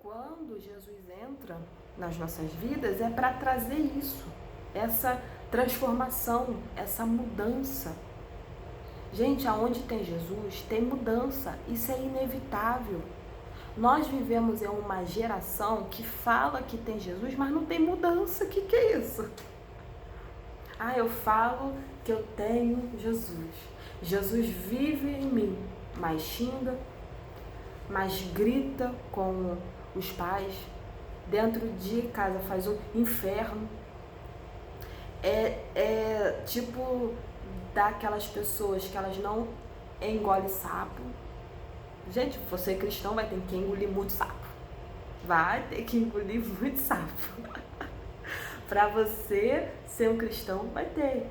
Quando Jesus entra nas nossas vidas é para trazer isso, essa transformação, essa mudança. Gente, aonde tem Jesus, tem mudança, isso é inevitável. Nós vivemos em uma geração que fala que tem Jesus, mas não tem mudança. O que é isso? Eu falo que eu tenho Jesus. Jesus vive em mim, mas xinga, mas grita com os pais, dentro de casa faz um inferno. Tipo daquelas pessoas que elas não engolem sapo. Gente, você cristão vai ter que engolir muito sapo. Vai ter que engolir muito sapo. Para você ser um cristão, vai ter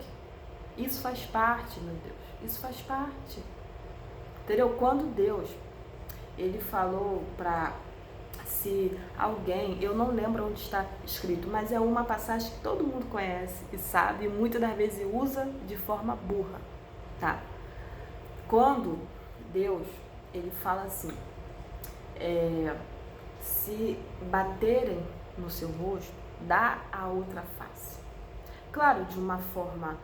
que. Isso faz parte, meu Deus. Isso faz parte. Entendeu? Quando Deus, ele falou para se alguém, eu não lembro onde está escrito, mas é uma passagem que todo mundo conhece e sabe, e muitas das vezes usa de forma burra, tá? Quando Deus, ele fala assim, se baterem no seu rosto, dá a outra face. Claro, de uma forma,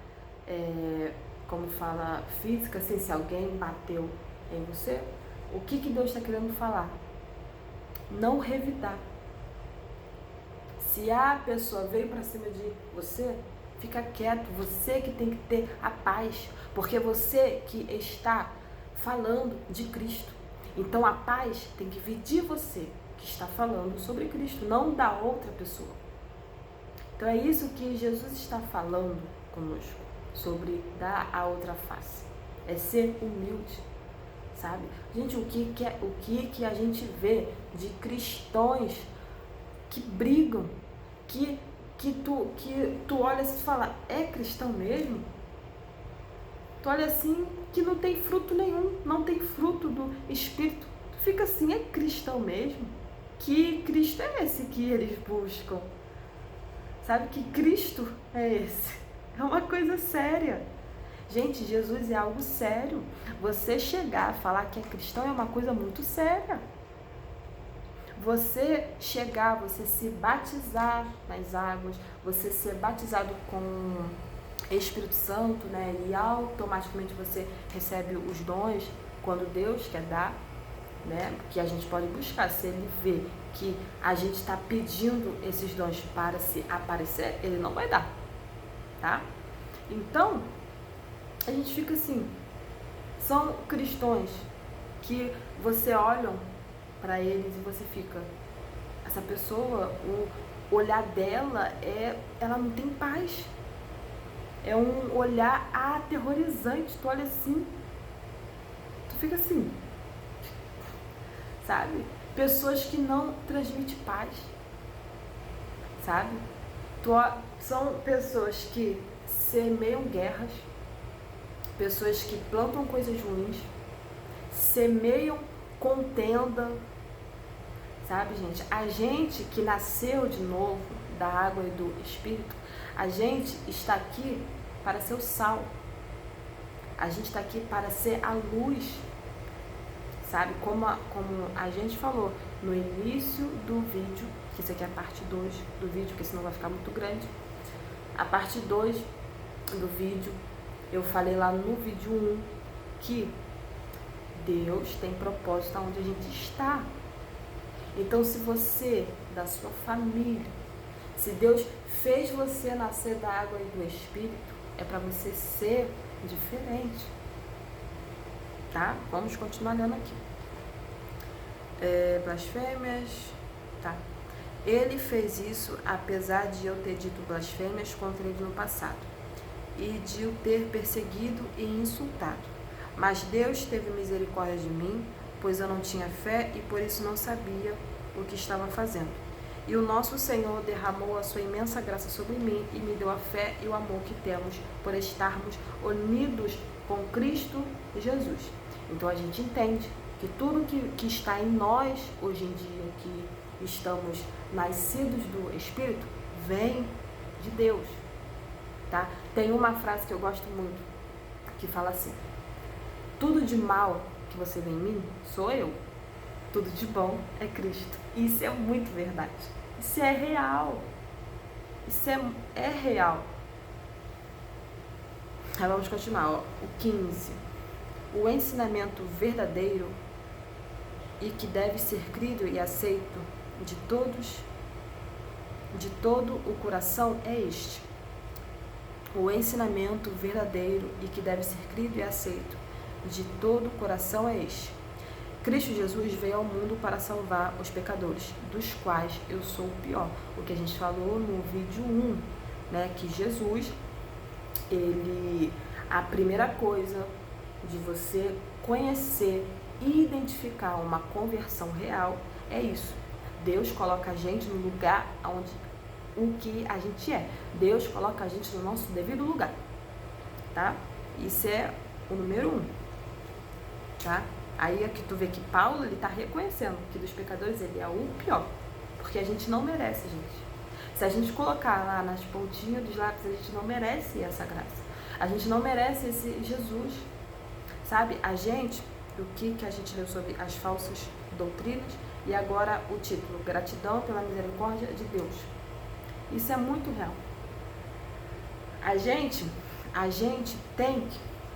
como fala, física, assim, se alguém bateu em você, o que Deus está querendo falar? Não revidar. Se a pessoa veio para cima de você, fica quieto, você que tem que ter a paz, porque você que está falando de Cristo. Então a paz tem que vir de você que está falando sobre Cristo, não da outra pessoa. Então é isso que Jesus está falando conosco, sobre dar a outra face. É ser humilde, sabe? Gente, o que a gente vê de cristãos que brigam, que tu olha assim e fala, é cristão mesmo? Tu olha assim que não tem fruto nenhum, não tem fruto do Espírito. Tu fica assim, é cristão mesmo? Que Cristo é esse que eles buscam? Sabe que Cristo é esse? É uma coisa séria. Gente, Jesus é algo sério. Você chegar a falar que é cristão é uma coisa muito séria. Você chegar, você se batizar nas águas, você ser batizado com Espírito Santo, né? E automaticamente você recebe os dons quando Deus quer dar, né? Que a gente pode buscar. Se ele vê que a gente está pedindo esses dons para se aparecer, ele não vai dar, tá? Então, a gente fica assim, são cristãos que você olha para eles e você fica, essa pessoa, o olhar dela ela não tem paz, é um olhar aterrorizante, tu olha assim, tu fica assim, sabe? Pessoas que não transmitem paz, sabe? São pessoas que semeiam guerras, pessoas que plantam coisas ruins, semeiam contenda, sabe, gente? A gente que nasceu de novo da água e do Espírito, a gente está aqui para ser o sal, a gente está aqui para ser a luz, sabe? Como a gente falou no início do vídeo, que isso aqui é a parte 2 do vídeo, porque senão vai ficar muito grande. A parte 2 do vídeo, eu falei lá no vídeo 1 que Deus tem propósito onde a gente está. Então, se você, da sua família, se Deus fez você nascer da água e do Espírito, é para você ser diferente, tá? Vamos continuar lendo aqui. Blasfêmias, tá? Ele fez isso apesar de eu ter dito blasfêmias contra ele no passado e de o ter perseguido e insultado. Mas Deus teve misericórdia de mim, pois eu não tinha fé e por isso não sabia o que estava fazendo. E o nosso Senhor derramou a sua imensa graça sobre mim e me deu a fé e o amor que temos por estarmos unidos com Cristo Jesus. Então a gente entende que tudo que está em nós hoje em dia, que estamos nascidos do Espírito, vem de Deus, tá? Tem uma frase que eu gosto muito, que fala assim, tudo de mal que você vê em mim, sou eu. Tudo de bom é Cristo. Isso é muito verdade. Isso é real. Isso é real. Aí vamos continuar, ó. O 15. O ensinamento verdadeiro e que deve ser crido e aceito de todos, de todo o coração é este. O ensinamento verdadeiro e que deve ser crido e aceito de todo o coração é este. Cristo Jesus veio ao mundo para salvar os pecadores, dos quais eu sou o pior. O que a gente falou no vídeo 1, né? Que Jesus, a primeira coisa de você conhecer e identificar uma conversão real é isso. Deus coloca a gente no lugar onde o que a gente é. Deus coloca a gente no nosso devido lugar, tá? Isso é o número 1, tá? Aí aqui tu vê que Paulo, ele tá reconhecendo que dos pecadores ele é o pior, porque a gente não merece, gente. Se a gente colocar lá nas pontinhas dos lápis, a gente não merece essa graça. A gente não merece esse Jesus, sabe? A gente, o que a gente leu sobre as falsas doutrinas, e agora o título, gratidão pela misericórdia de Deus. Isso é muito real. A gente tem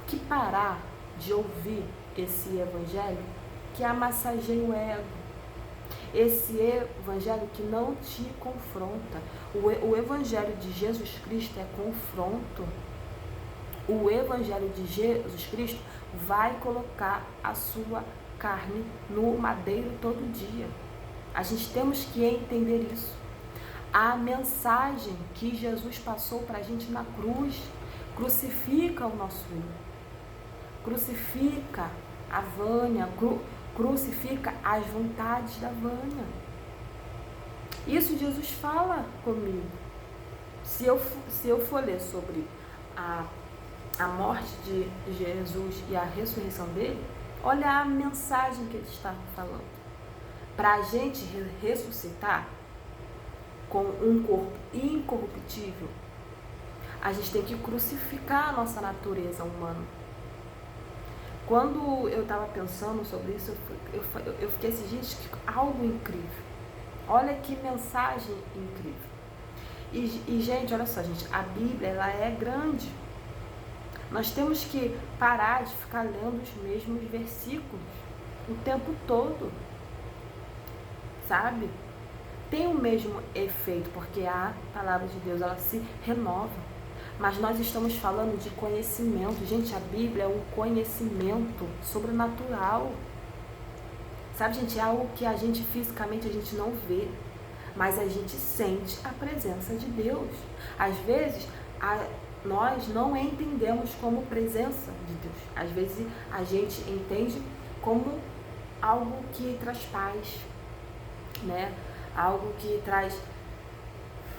que parar de ouvir esse evangelho que amassageia o ego. Esse evangelho que não te confronta. O evangelho de Jesus Cristo é confronto. O evangelho de Jesus Cristo vai colocar a sua carne no madeiro todo dia. A gente temos que entender isso. A mensagem que Jesus passou para a gente na cruz crucifica o nosso eu. Crucifica a Vânia, crucifica as vontades da Vânia. Isso Jesus fala comigo. Se eu for ler sobre a morte de Jesus e a ressurreição dele, olha a mensagem que ele está falando. Para a gente ressuscitar com um corpo incorruptível, a gente tem que crucificar a nossa natureza humana. Quando eu estava pensando sobre isso, eu fiquei assim, gente, que algo incrível. Olha que mensagem incrível. E gente, olha só, gente, a Bíblia, ela é grande. Nós temos que parar de ficar lendo os mesmos versículos o tempo todo, sabe? Tem o mesmo efeito, porque a palavra de Deus, ela se renova. Mas nós estamos falando de conhecimento. Gente, a Bíblia é um conhecimento sobrenatural. Sabe, gente, é algo que a gente fisicamente a gente não vê, mas a gente sente a presença de Deus. Às vezes, nós não entendemos como presença de Deus. Às vezes, a gente entende como algo que traz paz, né? Algo que traz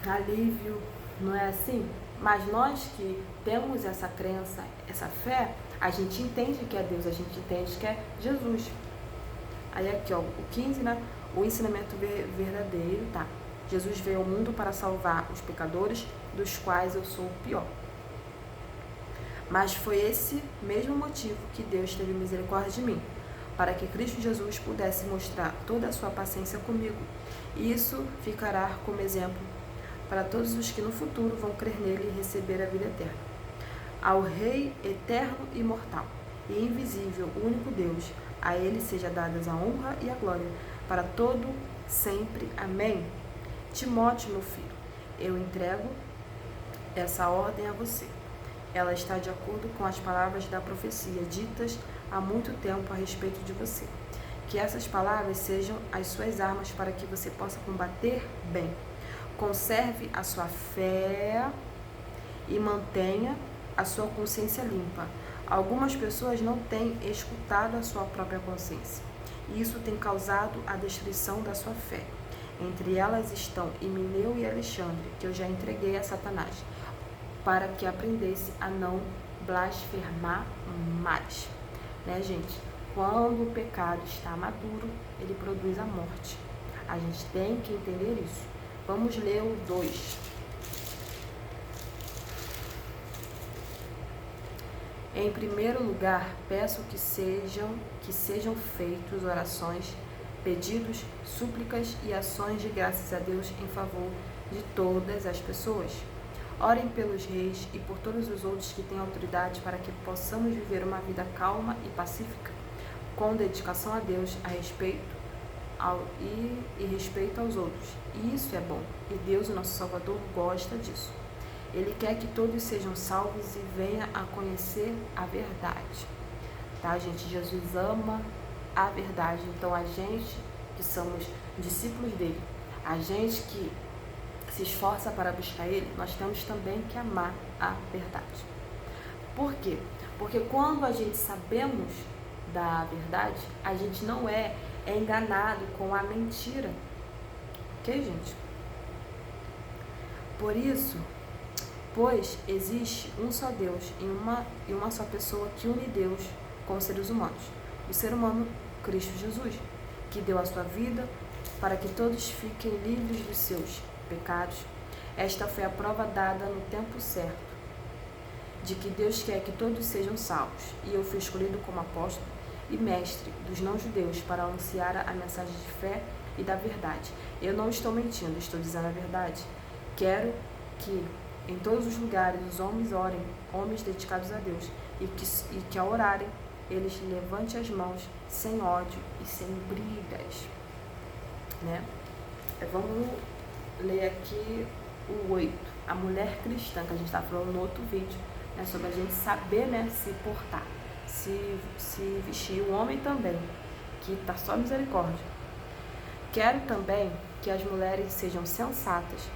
alívio, não é assim? Mas nós que temos essa crença, essa fé, a gente entende que é Deus, a gente entende que é Jesus. Aí aqui, ó, o 15, né? O ensinamento verdadeiro, tá? Jesus veio ao mundo para salvar os pecadores, dos quais eu sou o pior. Mas foi esse mesmo motivo que Deus teve misericórdia de mim, para que Cristo Jesus pudesse mostrar toda a sua paciência comigo. E isso ficará como exemplo para todos os que no futuro vão crer nele e receber a vida eterna. Ao Rei eterno e imortal e invisível, o único Deus, a ele seja dadas a honra e a glória para todo sempre. Amém. Timóteo, meu filho, eu entrego essa ordem a você. Ela está de acordo com as palavras da profecia ditas há muito tempo a respeito de você. Que essas palavras sejam as suas armas para que você possa combater bem. Conserve a sua fé e mantenha a sua consciência limpa. Algumas pessoas não têm escutado a sua própria consciência, e isso tem causado a destruição da sua fé. Entre elas estão Himeneu e Alexandre, que eu já entreguei a Satanás, para que aprendesse a não blasfemar mais. Né, gente? Quando o pecado está maduro, ele produz a morte. A gente tem que entender isso. Vamos ler o 2. Em primeiro lugar, peço que sejam feitas orações pedidos, súplicas e ações de graças a Deus em favor de todas as pessoas. Orem pelos reis e por todos os outros que têm autoridade para que possamos viver uma vida calma e pacífica, com dedicação a Deus, e respeito aos outros. E isso é bom, e Deus, o nosso Salvador, gosta disso. Ele quer que todos sejam salvos e venham a conhecer a verdade. Tá, gente? Jesus ama a verdade. Então, a gente que somos discípulos dele, a gente que se esforça para buscar ele, nós temos também que amar a verdade. Por quê? Porque quando a gente sabemos da verdade, a gente não é enganado com a mentira. Ok, gente? Por isso, pois existe um só Deus e uma só pessoa que une Deus com os seres humanos. O ser humano, Cristo Jesus, que deu a sua vida para que todos fiquem livres dos seus pecados. Esta foi a prova dada no tempo certo, de que Deus quer que todos sejam salvos. E eu fui escolhido como apóstolo e mestre dos não-judeus para anunciar a mensagem de fé e da verdade. Eu não estou mentindo, estou dizendo a verdade. Quero que em todos os lugares os homens orem, homens dedicados a Deus, e que ao orarem, eles levantem as mãos sem ódio e sem brigas. Né? Vamos ler aqui o 8, a mulher cristã, que a gente está falando no outro vídeo, né, sobre a gente saber, né, se portar, se vestir. O homem também, que está só misericórdia. Quero também que as mulheres sejam sensatas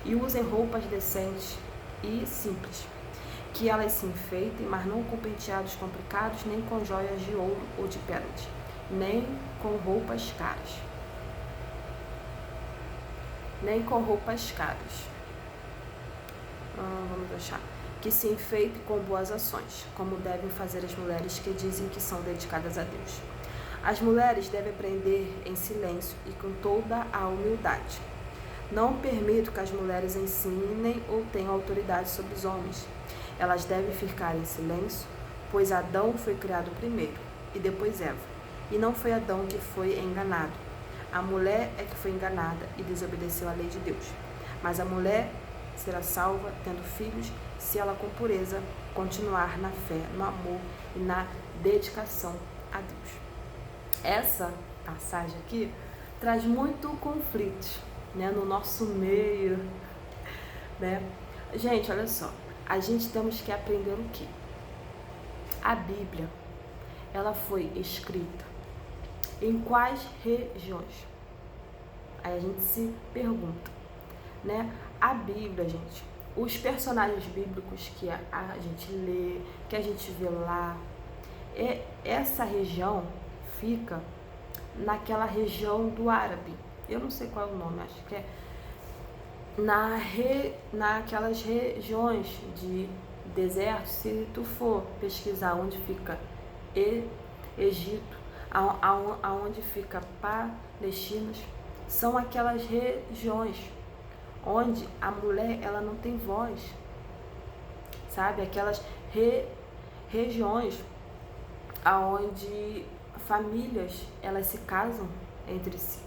e usem roupas decentes e simples, que elas se enfeitem, mas não com penteados complicados, nem com joias de ouro ou de pérolas, nem com roupas caras. Vamos achar. Que se enfeite com boas ações, como devem fazer as mulheres que dizem que são dedicadas a Deus. As mulheres devem aprender em silêncio e com toda a humildade. Não permito que as mulheres ensinem ou tenham autoridade sobre os homens. Elas devem ficar em silêncio, pois Adão foi criado primeiro, e depois Eva. E não foi Adão que foi enganado. A mulher é que foi enganada e desobedeceu à lei de Deus. Mas a mulher será salva tendo filhos, se ela com pureza continuar na fé, no amor e na dedicação a Deus. Essa passagem aqui traz muito conflito, né, no nosso meio, né? Gente, olha só, a gente temos que aprender o quê? A Bíblia, ela foi escrita em quais regiões? Aí a gente se pergunta, né? A Bíblia, gente, os personagens bíblicos que a gente lê, que a gente vê lá, essa região fica naquela região do árabe. Eu não sei qual é o nome, acho que é naquelas regiões de deserto. Se tu for pesquisar onde fica Egito, aonde fica Palestina, são aquelas regiões onde a mulher ela não tem voz, sabe? Aquelas regiões aonde famílias elas se casam entre si.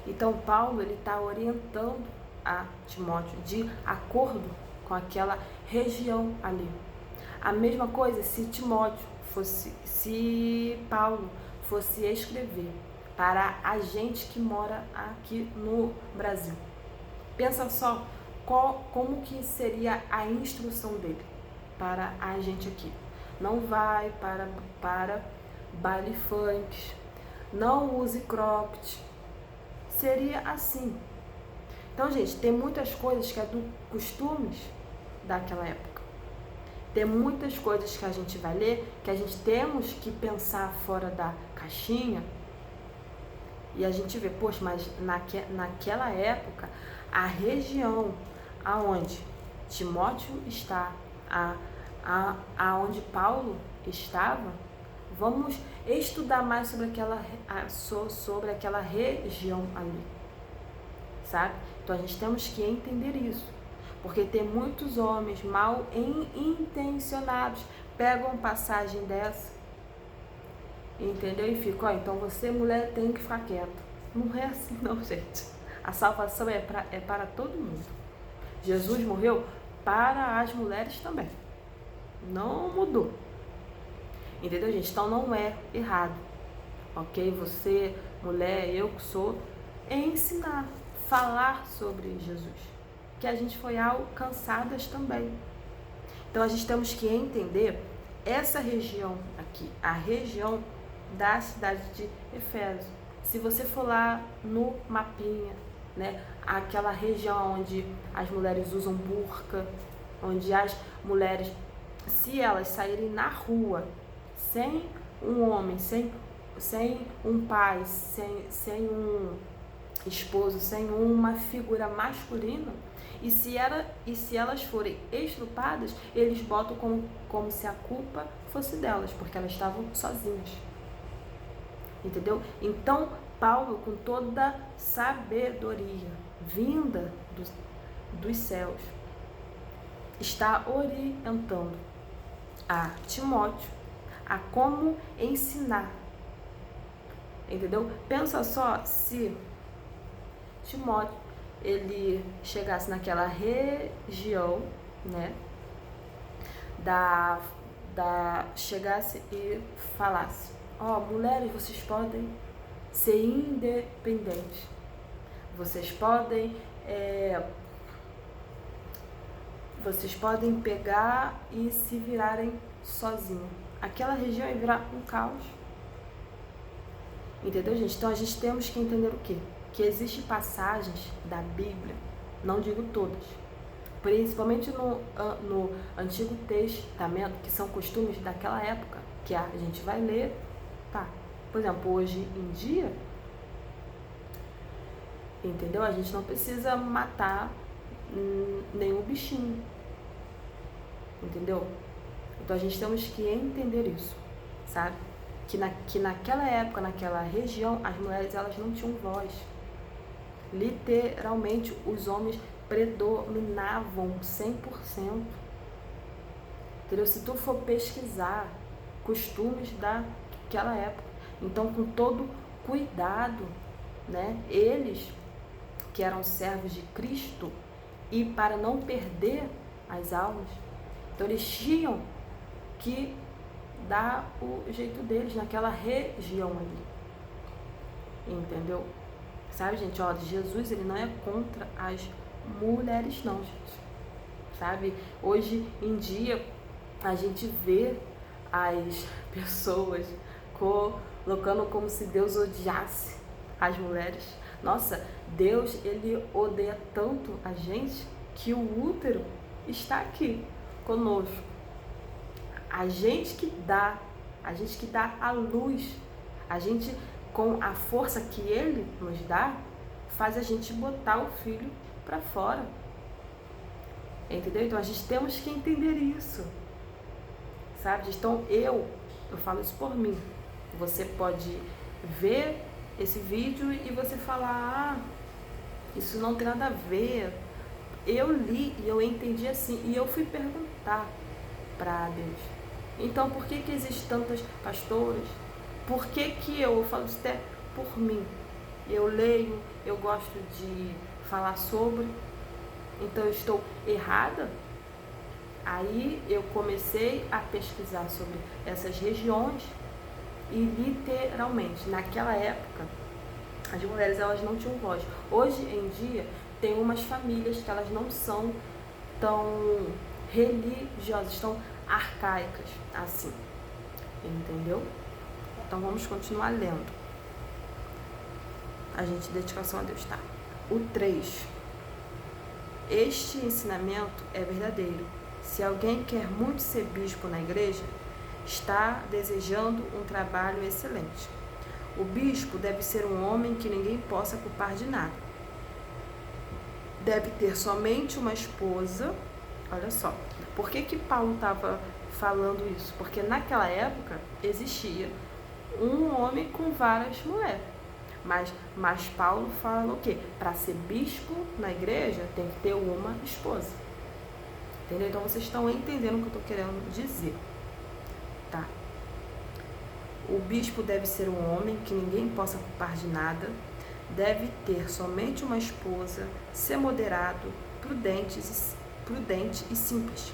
Então Paulo ele está orientando a Timóteo de acordo com aquela região ali. A mesma coisa se Paulo fosse escrever para a gente que mora aqui no Brasil. Pensa só como que seria a instrução dele para a gente aqui. Não vai para baile funk, não use cropped. Seria assim. Então, gente, tem muitas coisas que é do costumes daquela época. Tem muitas coisas que a gente vai ler que a gente temos que pensar fora da caixinha. E a gente vê, poxa, mas naquela época, a região aonde Timóteo está, aonde Paulo estava, vamos estudar mais sobre aquela região ali, sabe? Então a gente temos que entender isso, porque tem muitos homens mal intencionados, pegam passagem dessa entendeu? E fica, ó, então você, mulher, tem que ficar quieta. Não é assim não, gente. A salvação é para todo mundo. Jesus morreu para as mulheres também. Não mudou. Entendeu, gente? Então não é errado. Ok? Você, mulher, eu que sou, ensinar, falar sobre Jesus. Que a gente foi alcançadas também. Então a gente temos que entender essa região aqui, a região da cidade de Éfeso. Se você for lá no mapinha, né, aquela região onde as mulheres usam burca, onde as mulheres, se elas saírem na rua sem um homem, sem um pai, sem um esposo, sem uma figura masculina, e se elas forem estrupadas, eles botam como se a culpa fosse delas, porque elas estavam sozinhas. Entendeu? Então, Paulo, com toda sabedoria vinda dos céus, está orientando a Timóteo a como ensinar. Entendeu? Pensa só se Timóteo ele chegasse naquela região, né, chegasse e falasse, ó, mulheres, vocês podem ser independentes, vocês podem pegar e se virarem sozinhos. Aquela região ia virar um caos. Entendeu, gente? Então a gente temos que entender o quê? Que existem passagens da Bíblia, não digo todas, principalmente no Antigo Testamento, que são costumes daquela época, que a gente vai ler, tá? Por exemplo, hoje em dia, entendeu? A gente não precisa matar nenhum bichinho, entendeu? Então a gente temos que entender isso, sabe? Que naquela época, naquela região, as mulheres elas não tinham voz. Literalmente, os homens predominavam 100%. Entendeu? Se tu for pesquisar costumes daquela época, então com todo cuidado, né? Eles que eram servos de Cristo e para não perder as almas, então eles tinham que dar o jeito deles naquela região ali. Entendeu? Sabe, gente, ó, Jesus, ele não é contra as mulheres, não, gente. Sabe? Hoje em dia, a gente vê as pessoas colocando como se Deus odiasse as mulheres. Nossa, Deus, ele odeia tanto a gente que o útero está aqui conosco. A gente que dá a luz, a gente, com a força que ele nos dá, faz a gente botar o filho para fora. Entendeu? Então a gente temos que entender isso, sabe? Então eu falo isso por mim. Você pode ver esse vídeo e você falar, isso não tem nada a ver. Eu li e eu entendi assim, e eu fui perguntar para Deus. Então por que existem tantas pastoras? Por que eu falo isso até por mim? Eu leio, eu gosto de falar sobre, então eu estou errada? Aí eu comecei a pesquisar sobre essas regiões e literalmente, naquela época, as mulheres elas não tinham voz. Hoje em dia, tem umas famílias que elas não são tão religiosas, tão arcaicas assim, entendeu? Então vamos continuar lendo. A gente, dedicação a Deus, tá? O 3. Este ensinamento é verdadeiro. Se alguém quer muito ser bispo na igreja, está desejando um trabalho excelente. O bispo deve ser um homem que ninguém possa culpar de nada. Deve ter somente uma esposa. Olha só, por que Paulo estava falando isso? Porque naquela época existia um homem com várias mulheres. Mas Paulo fala o quê? Para ser bispo na igreja tem que ter uma esposa. Entendeu? Então vocês estão entendendo o que eu estou querendo dizer. Tá? O bispo deve ser um homem que ninguém possa culpar de nada, deve ter somente uma esposa, ser moderado, prudente e simples.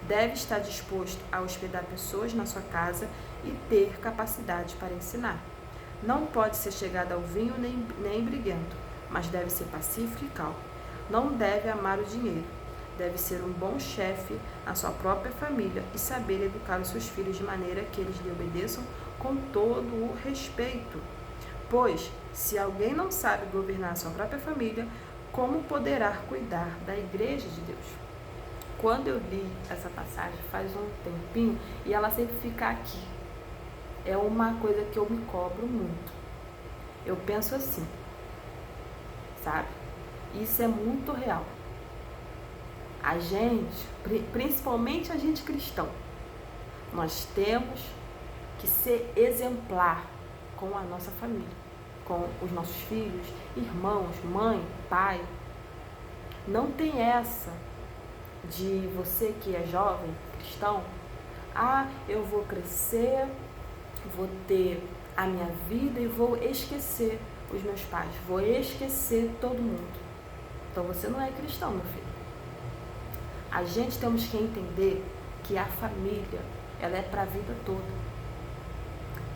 Deve estar disposto a hospedar pessoas na sua casa e ter capacidade para ensinar. Não pode ser chegado ao vinho nem briguento, mas deve ser pacífico e calmo. Não deve amar o dinheiro. Deve ser um bom chefe na sua própria família e saber educar os seus filhos de maneira que eles lhe obedeçam com todo o respeito. Pois, se alguém não sabe governar a sua própria família, como poderá cuidar da igreja de Deus? Quando eu li essa passagem faz um tempinho e ela sempre fica aqui. É uma coisa que eu me cobro muito. Eu penso assim, sabe? Isso é muito real. A gente, principalmente a gente cristão, nós temos que ser exemplar com a nossa família, com os nossos filhos, irmãos, mãe, pai. Não tem essa de você que é jovem, cristão, eu vou crescer, vou ter a minha vida e vou esquecer os meus pais, vou esquecer todo mundo. Então você não é cristão, meu filho. A gente temos que entender que a família, ela é para a vida toda.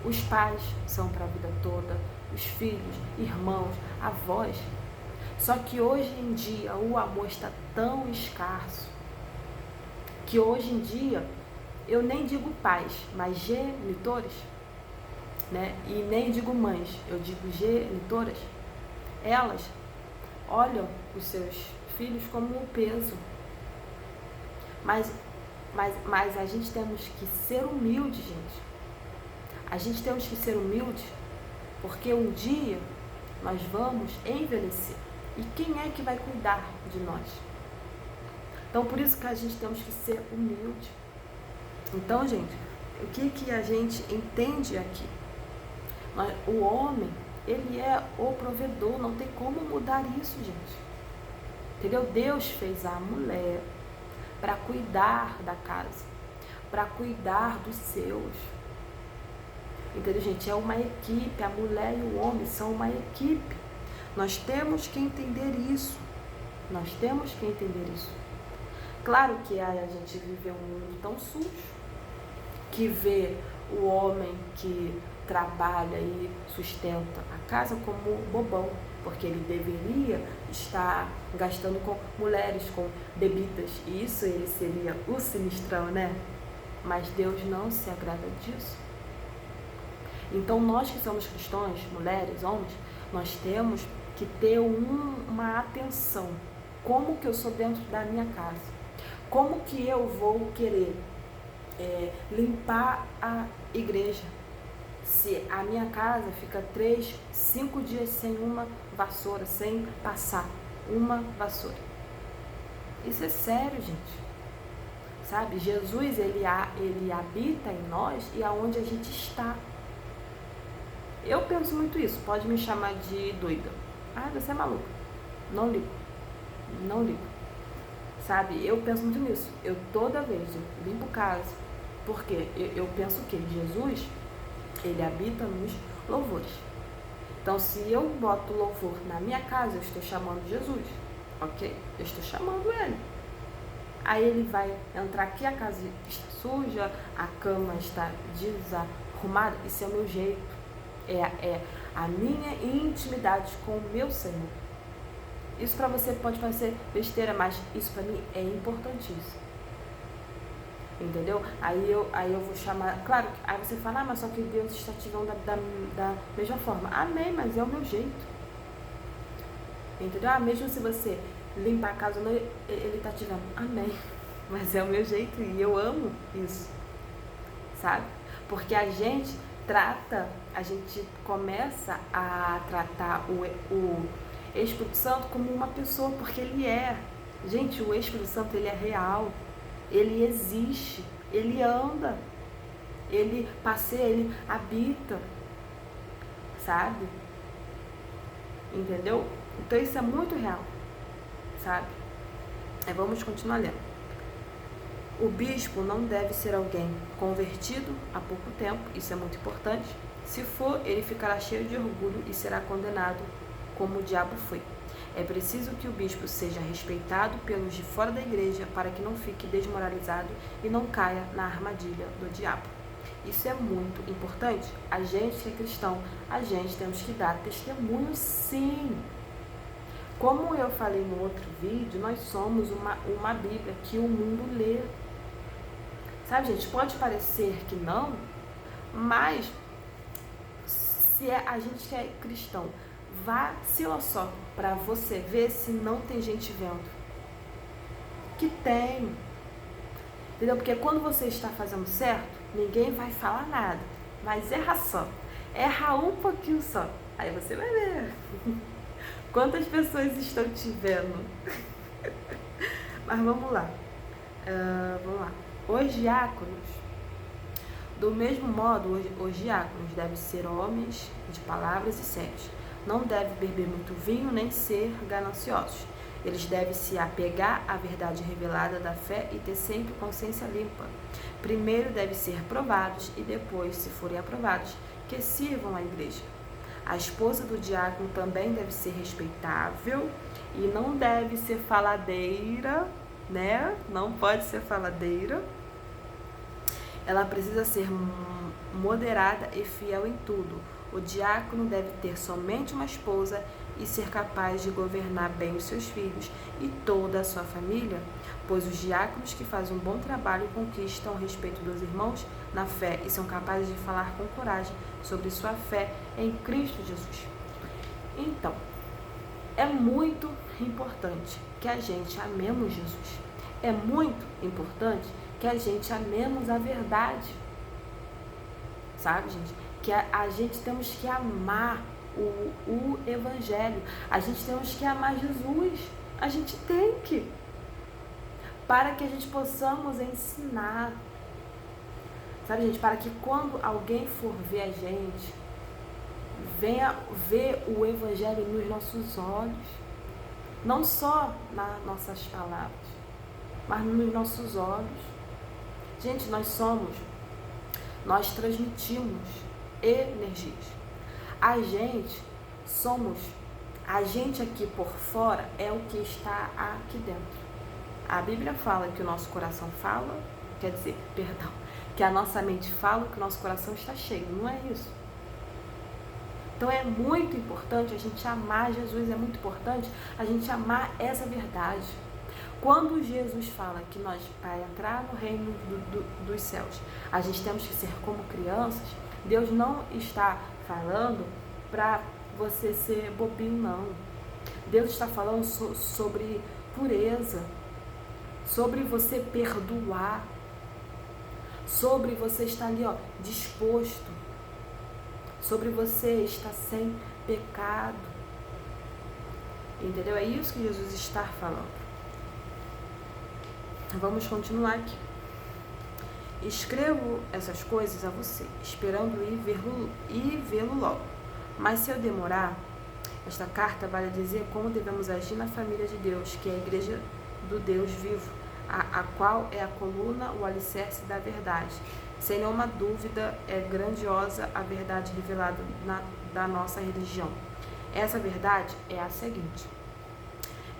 Os pais são para a vida toda, os filhos, irmãos, avós. Só que hoje em dia o amor está tão escasso que hoje em dia eu nem digo pais, mas genitores, né? E nem digo mães, eu digo genitoras. Elas olham os seus filhos como um peso. Mas a gente temos que ser humilde, gente. A gente temos que ser humilde porque um dia nós vamos envelhecer. E quem é que vai cuidar de nós? Então, por isso que a gente temos que ser humilde. Então, gente, o que a gente entende aqui? O homem, ele é o provedor, não tem como mudar isso, gente. Entendeu? Deus fez a mulher para cuidar da casa, para cuidar dos seus. Entendeu, gente? É uma equipe, a mulher e o homem são uma equipe. Nós temos que entender isso. Nós temos que entender isso. Claro que a gente vive um mundo tão sujo, que vê o homem que trabalha e sustenta a casa como bobão, porque ele deveria estar gastando com mulheres, com bebidas. E isso ele seria o sinistrão, né? Mas Deus não se agrada disso. Então nós que somos cristãos, mulheres, homens, nós temos que ter uma atenção. Como que eu sou dentro da minha casa? Como que eu vou querer limpar a igreja? Se a minha casa fica 3, 5 dias sem uma vassoura, sem passar uma vassoura. Isso é sério, gente. Sabe? Jesus, ele habita em nós e aonde a gente está. Eu penso muito isso. Pode me chamar de doida. Você é maluca. Não ligo. Não ligo. Sabe? Eu penso muito nisso. Eu toda vez limpo casa. Porque eu penso que Jesus, ele habita nos louvores. Então, se eu boto louvor na minha casa, eu estou chamando Jesus. Ok? Eu estou chamando ele. Aí ele vai entrar aqui, a casa está suja, a cama está desarrumada. Isso é o meu jeito. É a minha intimidade com o meu Senhor. Isso para você pode parecer besteira, mas isso para mim é importantíssimo. Entendeu? Aí eu vou chamar. Claro, aí você fala, mas só que Deus está te dando da mesma forma. Amém, mas é o meu jeito. Entendeu? Mesmo se você limpar a casa, ele está te dando. Amém. Mas é o meu jeito e eu amo isso. Sabe? Porque a gente começa a tratar o Espírito Santo como uma pessoa, porque ele é. Gente, o Espírito Santo, ele é real. Ele existe, ele anda, ele passeia, ele habita, sabe? Entendeu? Então isso é muito real, sabe? Vamos continuar lendo. O bispo não deve ser alguém convertido há pouco tempo, isso é muito importante. Se for, ele ficará cheio de orgulho e será condenado como o diabo foi. É preciso que o bispo seja respeitado pelos de fora da igreja para que não fique desmoralizado e não caia na armadilha do diabo. Isso é muito importante. A gente que é cristão, a gente temos que dar testemunho, sim. Como eu falei no outro vídeo, nós somos uma Bíblia que o mundo lê. Sabe, gente, pode parecer que não, mas se a gente que é cristão, vacila só para você ver se não tem gente vendo. Que tem. Entendeu? Porque quando você está fazendo certo, ninguém vai falar nada. Mas erra só. Erra um pouquinho só. Aí você vai ver. Quantas pessoas estão te vendo? Mas vamos lá. Vamos lá. Os diáconos, do mesmo modo, os diáconos devem ser homens de palavras e sérios. Não devem beber muito vinho nem ser gananciosos. Eles devem se apegar à verdade revelada da fé e ter sempre consciência limpa. Primeiro devem ser provados e depois, se forem aprovados, que sirvam à igreja. A esposa do diácono também deve ser respeitável e não deve ser faladeira, né? Não pode ser faladeira. Ela precisa ser moderada e fiel em tudo. O diácono deve ter somente uma esposa e ser capaz de governar bem os seus filhos e toda a sua família, pois os diáconos que fazem um bom trabalho conquistam o respeito dos irmãos na fé e são capazes de falar com coragem sobre sua fé em Cristo Jesus. Então, é muito importante que a gente amemos Jesus. É muito importante que a gente amemos a verdade. Sabe, gente? Que a gente temos que amar o Evangelho. A gente temos que amar Jesus. A gente tem que. Para que a gente possamos ensinar. Sabe, gente? Para que quando alguém for ver a gente, venha ver o Evangelho nos nossos olhos. Não só nas nossas palavras, mas nos nossos olhos. Gente, nós transmitimos energias. A gente aqui por fora é o que está aqui dentro. A Bíblia fala que o nosso coração fala, que a nossa mente fala que o nosso coração está cheio, não é isso? Então é muito importante a gente amar Jesus, é muito importante a gente amar essa verdade. Quando Jesus fala que nós, para entrar no reino dos céus, a gente temos que ser como crianças, Deus não está falando para você ser bobinho, não. Deus está falando sobre pureza, sobre você perdoar, sobre você estar ali, disposto, sobre você estar sem pecado. Entendeu? É isso que Jesus está falando. Vamos continuar aqui. Escrevo essas coisas a você, esperando ir vê-lo logo. Mas se eu demorar, esta carta vai dizer como devemos agir na família de Deus, que é a igreja do Deus vivo, a qual é a coluna, o alicerce da verdade. Sem nenhuma dúvida, é grandiosa a verdade revelada da nossa religião. Essa verdade é a seguinte: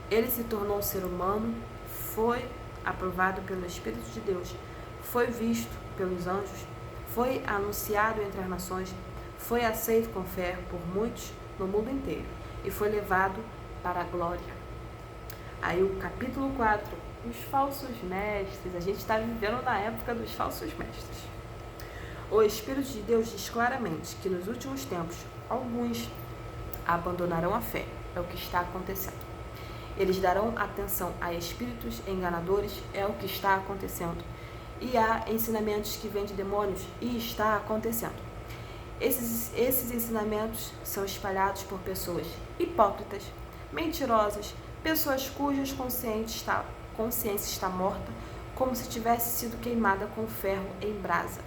ele se tornou um ser humano, foi aprovado pelo Espírito de Deus, foi visto pelos anjos, foi anunciado entre as nações, foi aceito com fé por muitos no mundo inteiro e foi levado para a glória. Aí o capítulo 4, os falsos mestres. A gente está vivendo na época dos falsos mestres. O Espírito de Deus diz claramente que nos últimos tempos alguns abandonarão a fé. É o que está acontecendo. Eles darão atenção a espíritos enganadores, é o que está acontecendo. E há ensinamentos que vêm de demônios, e está acontecendo. Esses ensinamentos são espalhados por pessoas hipócritas, mentirosas, pessoas cujas consciência está morta, como se tivesse sido queimada com ferro em brasa.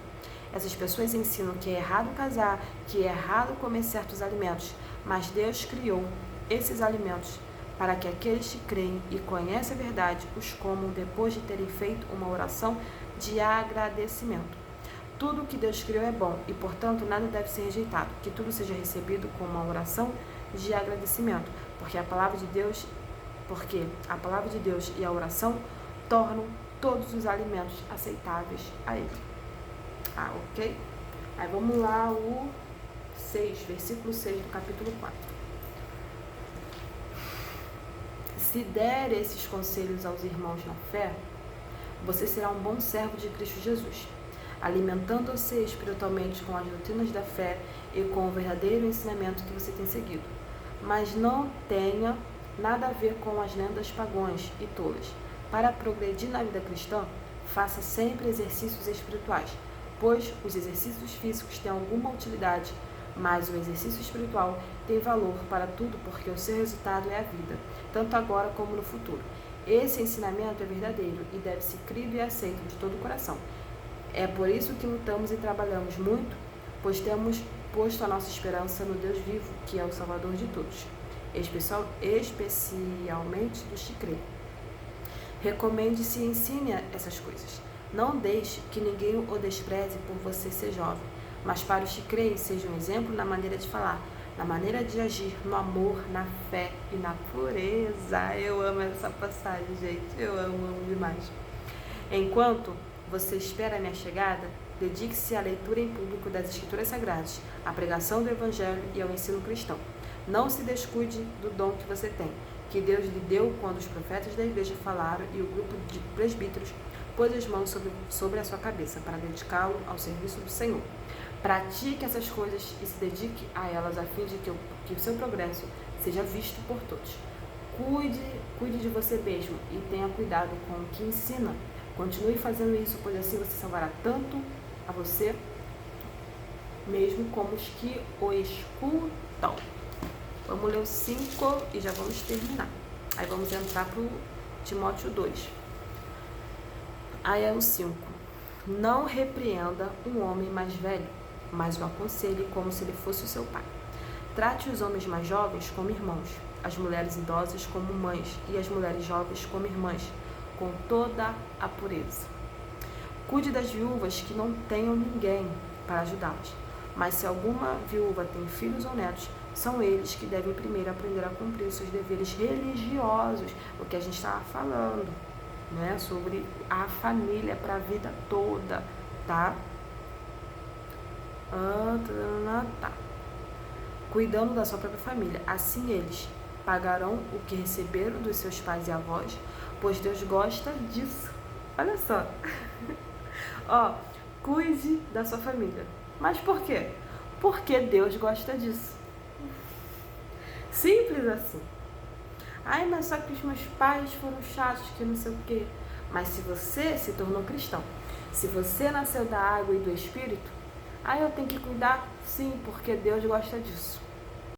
Essas pessoas ensinam que é errado casar, que é errado comer certos alimentos, mas Deus criou esses alimentos para que aqueles que creem e conhecem a verdade os comam depois de terem feito uma oração de agradecimento. Tudo o que Deus criou é bom e, portanto, nada deve ser rejeitado. Que tudo seja recebido com uma oração de agradecimento, porque a palavra de Deus e a oração tornam todos os alimentos aceitáveis a Ele. Ok? Aí vamos lá, o 6, versículo 6 do capítulo 4. Se der esses conselhos aos irmãos na fé, você será um bom servo de Cristo Jesus, alimentando-se espiritualmente com as doutrinas da fé e com o verdadeiro ensinamento que você tem seguido. Mas não tenha nada a ver com as lendas pagãs e tolas. Para progredir na vida cristã, faça sempre exercícios espirituais, pois os exercícios físicos têm alguma utilidade, mas o exercício espiritual tem valor para tudo, porque o seu resultado é a vida, tanto agora como no futuro. Esse ensinamento é verdadeiro e deve ser crido e aceito de todo o coração. É por isso que lutamos e trabalhamos muito, pois temos posto a nossa esperança no Deus vivo, que é o Salvador de todos, especialmente dos que creem. Recomende-se e ensine essas coisas. Não deixe que ninguém o despreze por você ser jovem, mas para os que creem, seja um exemplo na maneira de falar, na maneira de agir, no amor, na fé e na pureza. Eu amo essa passagem, gente. Eu amo demais. Enquanto você espera a minha chegada, dedique-se à leitura em público das Escrituras Sagradas, à pregação do Evangelho e ao ensino cristão. Não se descuide do dom que você tem, que Deus lhe deu quando os profetas da igreja falaram e o grupo de presbíteros pôs as mãos sobre a sua cabeça para dedicá-lo ao serviço do Senhor. Pratique essas coisas e se dedique a elas a fim de que o seu progresso seja visto por todos. Cuide de você mesmo e tenha cuidado com o que ensina. Continue fazendo isso, pois assim você salvará tanto a você mesmo como os que o escutam. Vamos ler o 5 e já vamos terminar. Aí vamos entrar para o Timóteo 2. Aí é o 5. Não repreenda um homem mais velho, mas o aconselhe como se ele fosse o seu pai. Trate os homens mais jovens como irmãos, as mulheres idosas como mães e as mulheres jovens como irmãs, com toda a pureza. Cuide das viúvas que não tenham ninguém para ajudá-las, mas se alguma viúva tem filhos ou netos, são eles que devem primeiro aprender a cumprir os seus deveres religiosos, o que a gente estava falando, né, sobre a família para a vida toda, tá? Cuidando da sua própria família. Assim eles pagarão o que receberam dos seus pais e avós, pois Deus gosta disso. Olha só. Cuide da sua família. Mas por quê? Porque Deus gosta disso. Simples assim. Mas só que os meus pais foram chatos, que não sei o quê. Mas se você se tornou cristão, se você nasceu da água e do Espírito, eu tenho que cuidar? Sim, porque Deus gosta disso.